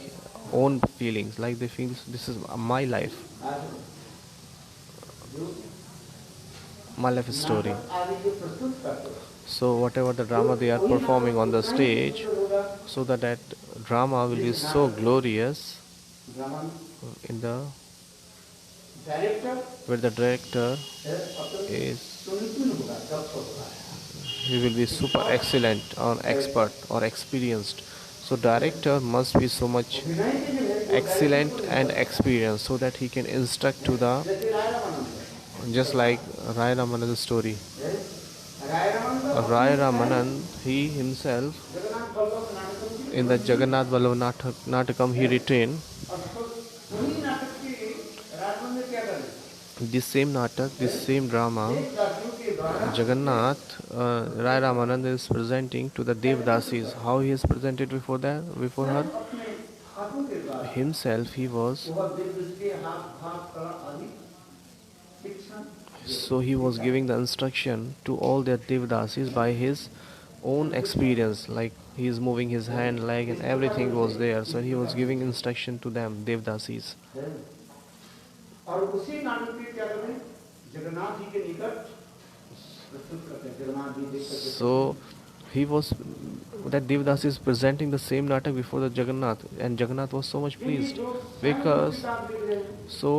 own feelings, like they feel this is my life, my life story. आदि जो प्रस्तुत करते हैं So whatever the drama they are performing on the stage, so that drama will be so glorious drama in the director where the director है अपने is सुनिश्चित होगा जब होगा he will be super excellent or expert or experienced. So director must be so much विनय के जो है excellent and experienced so that he can instruct to the जैसे राय Ramanand just like Rai Ramananda's story. है राय Ramanand Rai Ramanand, he himself Jagannath Ballabh नाटक in the Jagannath Vallabh Natakam he retained वही नाटक की राजमन में क्या करें this same natak, this same drama. दासियों के द्वारा Jagannath, Rai Ramanand is presenting to the Devdasis. How he is presented before her? अपने हाथों के द्वारा Himself, he was. बहुत दिल दृष्टि हाथ भाग कला आदि शिक्षण So he was giving the instruction to all their Devdasis by his own experience. Like he is moving his hand, leg, and everything was there. So he was giving instruction to them, Devdasis. है और उसी नाटक के क्या करें जगन्नाथ जी के निकट प्रस्तुत करते हैं जगन्नाथ जी देख करके So he was. That Devdas is presenting the same natak before the Jagannath, and Jagannath was so much pleased because किताब लिख रहे हैं so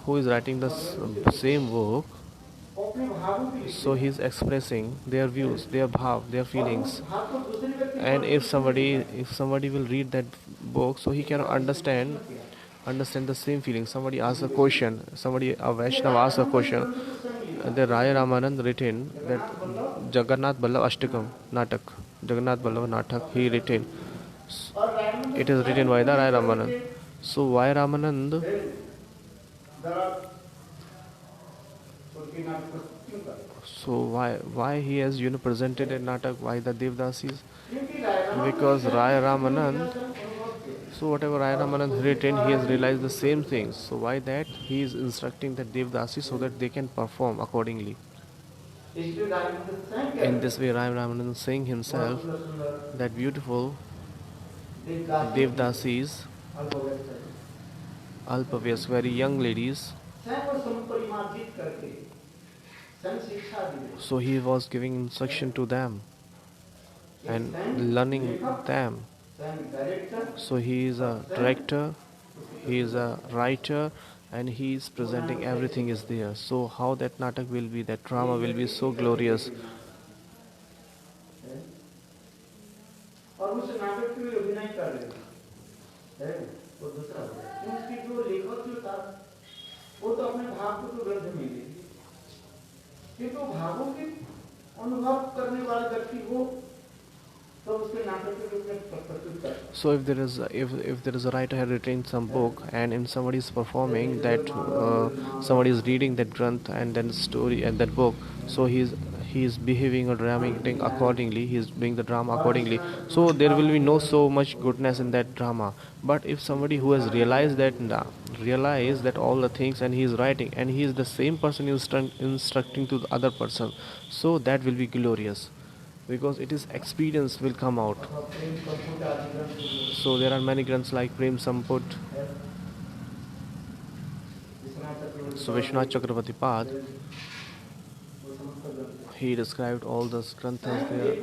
who is writing the same book, अपने भावों की so he is expressing their views, their bhav, their feelings, भाव को दूसरे व्यक्ति and if somebody will read that book, so he cannot understand the same feeling. Somebody asks a question, a Vaishnava asks a question, the Raya Ramanand written that Jagannath Vallabh Ashtakam Natak, Jagannath Vallabh Natak, he written. और Ramanand It is written by the Raya Ramanand. So why Ramanand? जरा उनके नाटक प्रस्तुत क्यों करते So why he has presented a natak? Why the Devdasis? क्योंकि राय Because Raya Ramanand, So whatever Rai Ramanand had written, he has realized the same things. So why that? He is instructing the Devdasi so that they can perform accordingly. In this way, Rai Ramanand is saying himself that beautiful Devdasis, Alpavyas, very young ladies. So he was giving instruction to them and learning them. So he is a director, he is a writer, and he is presenting everything is there. So how that natak will be, that drama will be so glorious. और उस नाटक में अभिनय कर रहे हैं वो दूसरा उसकी जो लेखक जो था वो तो अपने भाव को तो ग्रंथ में ले किंतु भावों के अनुभव करने वाला व्यक्ति वो तो उसके नाटक के रूप में प्रस्तुत कर. So if there is a writer had written some book and in somebody is performing that somebody is reading that granth and then story and that book, so he is behaving or dramating accordingly, he is doing the drama accordingly, so there will be no so much goodness in that drama. But if somebody who has realized that all the things and he is writing and he is the same person instructing to the other person, so that will be glorious because it is experience will come out. So there are many granths like Prem Samput. So Vishwanath Chakravarti Pad, he described all the granthas there.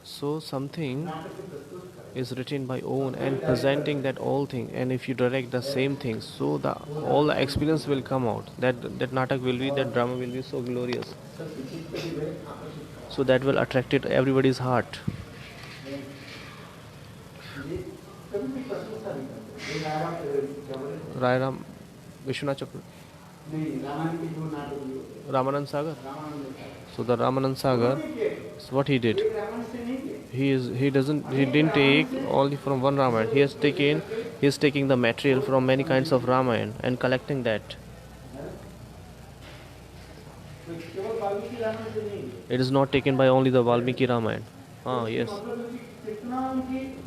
So something is written by own and presenting that all thing, and if you direct the same things, so all the experience will come out. That natak will be, that drama will be so glorious. So that will attract it everybody's heart. Rairam Vishwanath Chakra. Ramanand Sagar. So the Ramanand Sagar, so what he did, he didn't take only from one Ramayana. He is taking the material from many kinds of Ramayana and collecting that. It is not taken by only the Valmiki Ramayana. Yes.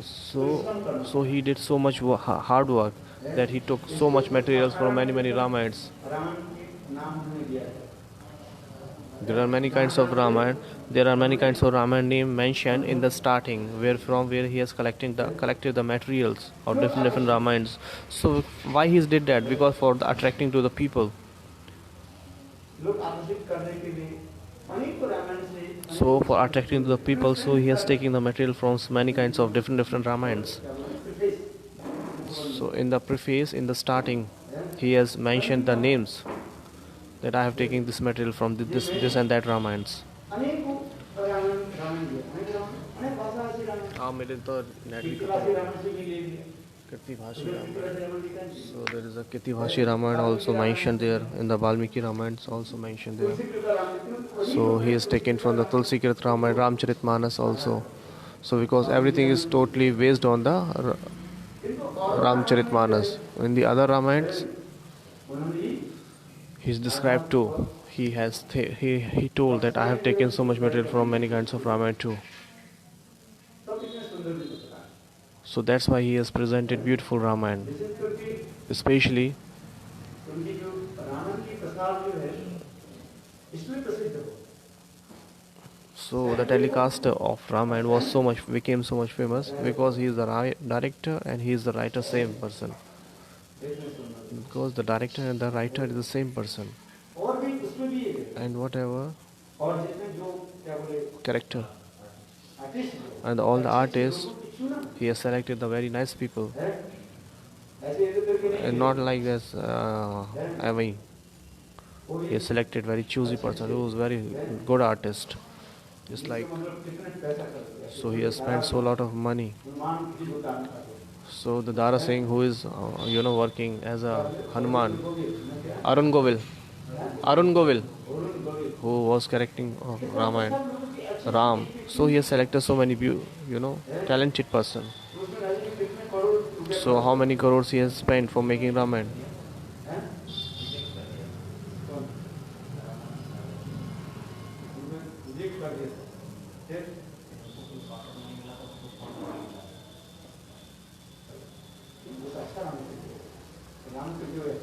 So he did so much hard work that he took so much materials from many Ramayans. There are many kinds of Ramayana. There are many kinds of Ramayana name mentioned in the starting, where he has collected the materials of different Ramayans. So why he did that? Because for the attracting to the people. So for attracting to the people, so he has taken the material from many kinds of different Ramayans. So in the preface, in the starting, he has mentioned the names that I have taken this material from this and that Ramayans. So there is a Kitibhashi Ramayana also mentioned there, in the Valmiki Ramayana also mentioned there. So he is taken from the Tulsikrit Ramayana, Ramcharitmanas also. So because everything is totally based on the Ramcharitmanas. In the other Ramayans, he is described too. He told that I have taken so much material from many kinds of Ramayana too. So that's why he has presented beautiful Ramayana. Especially so the telecast of Ramayana became so much famous because he is the director and he is the writer, same person. Because the director and the writer is the same person. And whatever character and all the artists, he has selected the very nice people. And not like this, he has selected very choosy person who is very good artist. Just like, so he has spent so lot of money. So the Dara Singh, who is working as a Hanuman, Arun Govil, who was correcting Ramayana, Ram. So he has selected so many talented person. So how many crores he has spent for making Ramayana? नाम तो जो है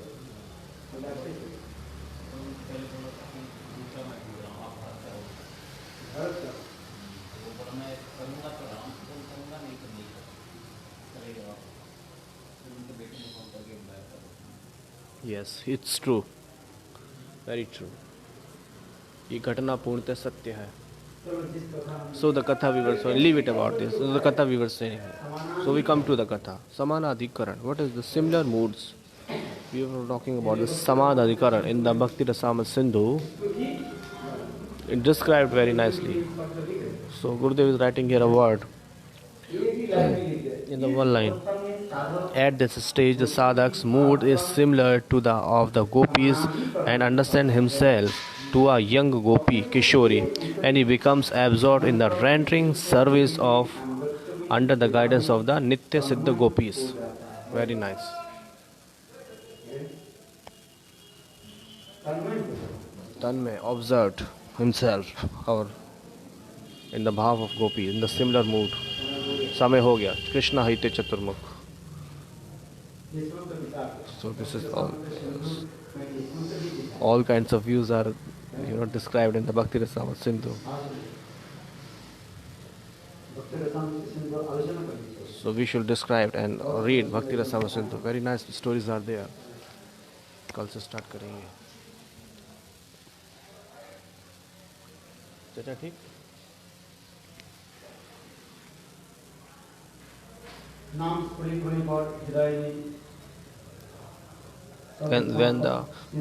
Yes, it's true. Very true. ये घटना पूर्णतः सत्य है. So the katha we were saying, leave it about this. So the katha we were saying. So we come to the katha. Samanadhikaran. What is the similar moods? We were talking about the Samadhikaran in the Bhakti Rasamrita Sindhu. It described very nicely. So Gurudev is writing here a word in the one line. At this stage, the sadhak's mood is similar to the of the gopis and understand himself to a young gopi, Kishori, and he becomes absorbed in the rendering service of under the guidance of the Nitya Siddha gopis. Very nice. Tanmay observed himself or in the bhav of gopi, in the similar mood. Samay ho gaya. Krishna haite chaturmukh. So this is all kinds of views are described in the Bhakti Rasamrita Sindhu. So we should describe and read Bhakti Rasamrita Sindhu. Very nice stories are there. कल से start करेंगे. चाचा ठीक?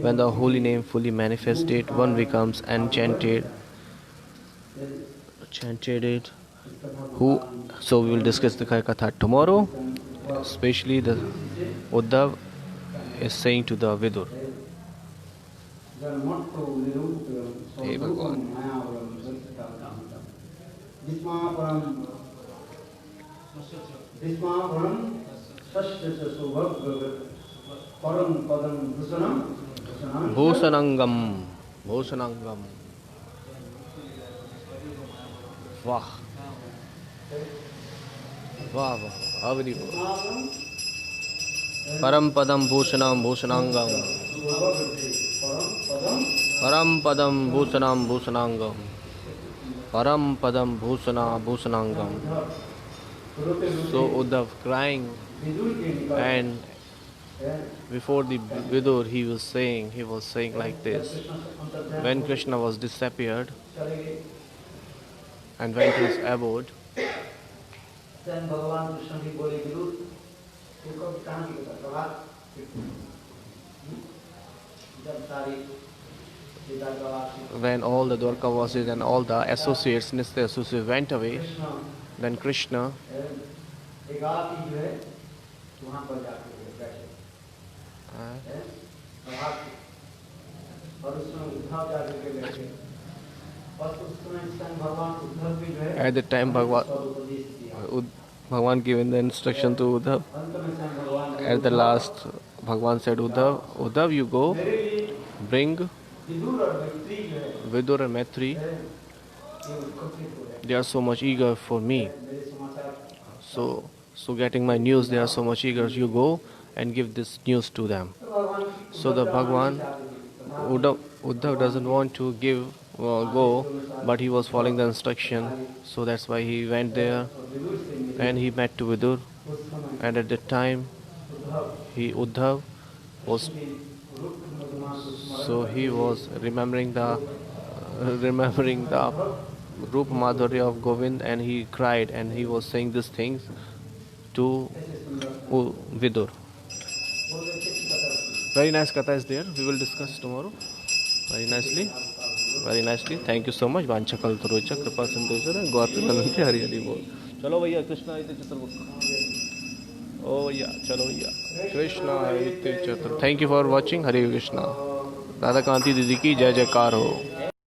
When the holy name fully manifested, one becomes enchanted. So we will discuss the katha tomorrow. Especially the Uddhav is saying to the Vidur. Hey Bhagwan. Bhusanangam. Vah. Avadi. Param padam bhushanangam. Param padam bhusanangam. Param padam bhusanangam. So Uddhav crying, and before the Vidur he was saying like this. When Krishna was disappeared and went to his abode, when all the Dwarkavasis and all the associates, Nitya associates went away, then Krishna at the time Bhagwan given the instruction to Uddhav. At the last, Bhagwan said, Uddhav, you go, bring Vidur and Maitri. They are so much eager for me. So getting my news, they are so much eager. You go and give this news to them. So the Bhagwan, Uddhav doesn't want to go, but he was following the instruction. So that's why he went there and he met to Vidur. And at that time, Uddhav was remembering the Rupa Madhurya of Govind, and he cried and he was saying these things to Vidur. Very nice katha is there. We will discuss tomorrow. Very nicely. Thank you so much. Vancha kaltarocha kripa sindhu gaur premanandi hari hari bol. Chalo भैया कृष्णा इते चतुर्मुख. Oh yeah, chalo भैया कृष्णा इते चतुर्मुख. Thank you for watching. Hare Krishna. Radha कांति दीदी की जय जयकार हो.